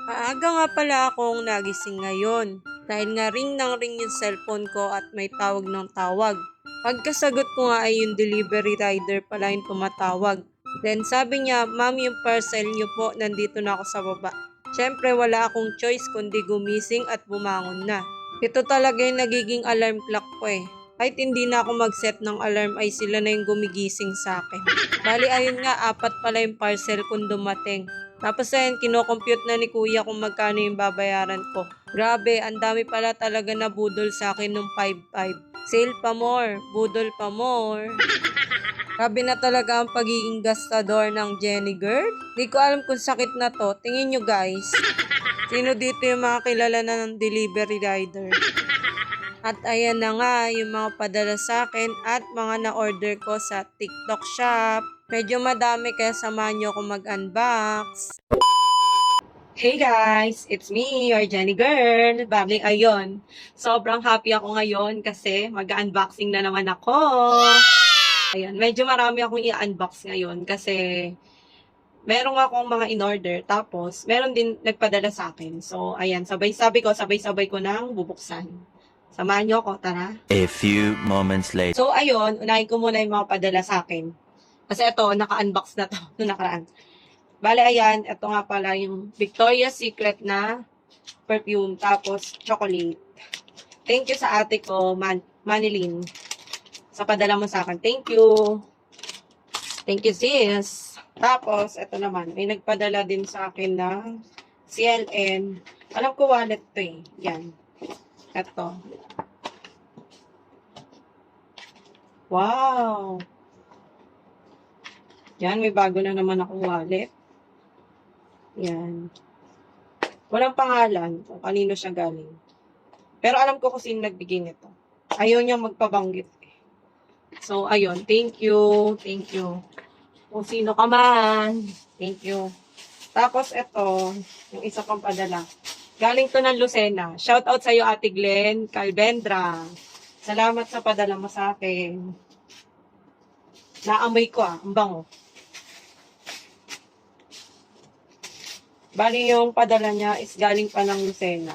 Maaga nga pala akong nagising ngayon dahil nga ring ng ring yung cellphone ko at may tawag ng tawag. Pagkasagot ko nga ay yung delivery rider pala yung tumatawag. Then sabi niya, "Ma'am, yung parcel niyo po, nandito na ako sa baba." Siyempre wala akong choice kundi gumising at bumangon na. Ito talaga yung nagiging alarm clock ko eh. Kahit hindi na ako mag-set ng alarm ay sila na yung gumigising sa akin. Bali ayun nga, apat pala yung parcel kung dumating. Tapos ayun, kino-compute na ni kuya kung magkano yung babayaran ko. Grabe, ang dami pala talaga na budol sa akin nung 5-5. Sale pa more, budol pa more. Grabe na talaga ang pagiging gastador ng Jenny girl. Di ko alam kung sakit na to. Tingin nyo guys. Sino dito yung mga kilala na ng delivery rider? At ayan na nga yung mga padala sa akin at mga na-order ko sa TikTok shop. Medyo madami kaya samahan nyo ako mag-unbox. Hey guys! It's me, your Jenny girl. Bali, ayun. Sobrang happy ako ngayon kasi mag-unboxing na naman ako. Ayan, medyo marami akong i-unbox ngayon kasi meron akong mga in-order. Tapos, meron din nagpadala sa akin. So, ayan, sabay-sabay ko nang bubuksan. Samahan nyo ako, tara. A few moments later. So, ayun, unahin ko muna yung mga padala sa akin. Kasi ito, naka-unbox na to, nung nakaraan. Bale, ayan, ito nga pala yung Victoria's Secret na perfume, tapos chocolate. Thank you sa ate ko, Manilyn, sa padala mo sa akin. Thank you. Thank you, sis. Tapos, ito naman, may nagpadala din sa akin ng CLN. Alam ko wallet to eh. Yan. Ito. Wow! Yan, may bago na naman akong wallet. Yan. Walang pangalan kung kanino siya galing. Pero alam ko kung sino nagbigay nito. Ayaw niya magpabanggit eh. So, ayun. Thank you. Thank you. Kung sino ka man. Thank you. Tapos, ito. Yung isa pang padala. Galing to ng Lucena. Shout out sa'yo, Ate Glenn Calvendra. Salamat sa padala mo sa akin. Naamoy ko ang bango. Bali yung padala niya is galing pa ng Lucena.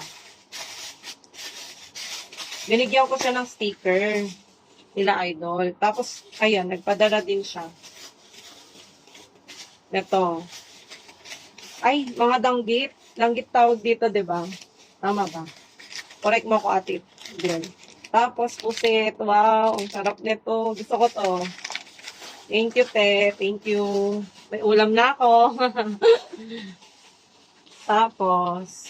Binigyan ko siya ng sticker nila Idol. Tapos, ayan, nagpadala din siya. Ito. Ay, mga danggit. Danggit tawag dito, diba? Tama ba? Correct mo ko, Ate Glenn. Tapos, pusit. Wow, ang sarap nito. Gusto ko to. Thank you, te. Thank you. May ulam na ako. Tapos,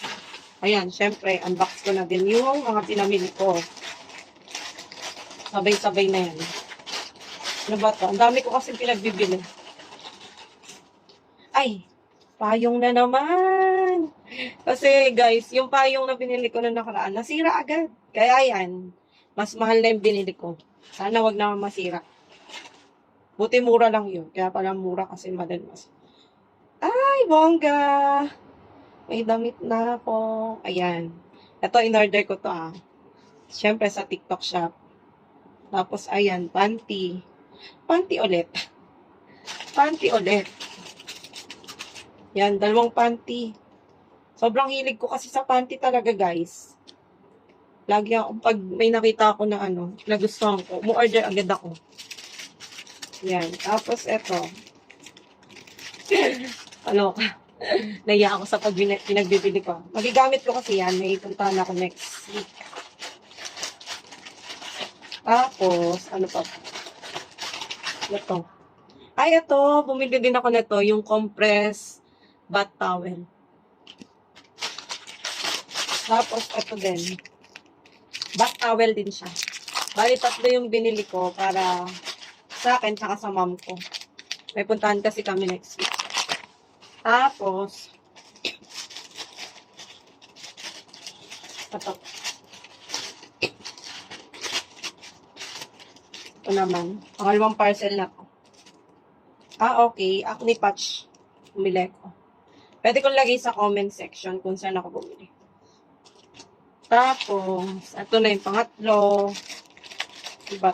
ayan, syempre, unbox ko na din yung mga pinamili ko. Sabay-sabay na yan. Ano ba to? Ang dami ko kasi pinagbibili. Ay, payong na naman. Kasi, guys, yung payong na binili ko na nakaraan, nasira agad. Kaya yan, mas mahal na yung binili ko. Sana wag naman masira. Buti mura lang yun. Kaya pala mura kasi madalas. Ay, bongga! May damit na ako. Ayan. Ito, in-order ko to ah. Siyempre sa TikTok shop. Tapos, ayan, panty. Panty ulit. Panty ulit. Yan, dalawang panty. Sobrang hilig ko kasi sa panty talaga, guys. Lagi ako, pag may nakita ako na ano, nagustuhan ko, mu-order agad ako. Yan. Tapos, eto. Ano ka? Naiya ako sa pinagbibili ko. Magigamit ko kasi yan. May puntahan ako next week. Tapos, ano pa? Ito. Ay, ito. Bumili din ako nito. Yung compress bath towel. Tapos, ito din. Bath towel din siya. Bali, tatlo yung binili ko para sa akin tsaka sa mom ko. May puntahan kasi kami next week. Tapos, ito. Ito naman. Pangalawang parcel na to. Ah, okay. Acne patch. Bumili ko. Pwede kong lagay sa comment section kung saan ako bumili. Tapos, ito na yung pangatlo. Diba?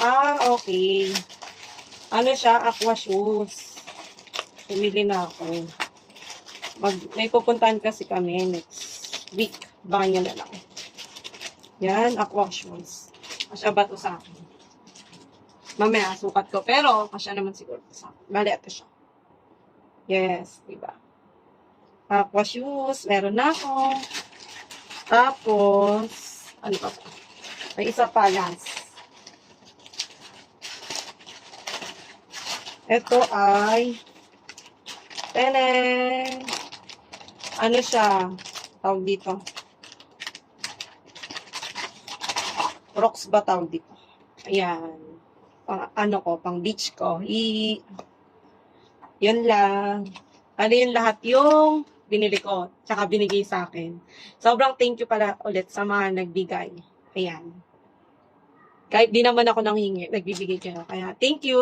Ah, okay. Ano siya? Aqua shoes. Pumili na ako. May pupuntahan kasi kami next week. Baka nyo na lang. Yan, aqua shoes. Kasya ba to sa akin? Mamaya, sukat ko. Pero, kasya naman siguro to sa akin. Bali, ito siya. Yes, diba? Aqua shoes, meron na ako. Tapos, ano pa ba? May isa pa, last. Ito ay, tenen! Ano siya? Tawag dito. Rocks ba tawag dito? Ayan. Ano ko, pang beach ko. Yun lang. Ano yun lahat yung binili ko, tsaka binigay sa akin. Sobrang thank you pala ulit sa mga nagbigay. Ayan. Kahit di naman ako nanghingi, nagbibigay kayo. Kaya, thank you!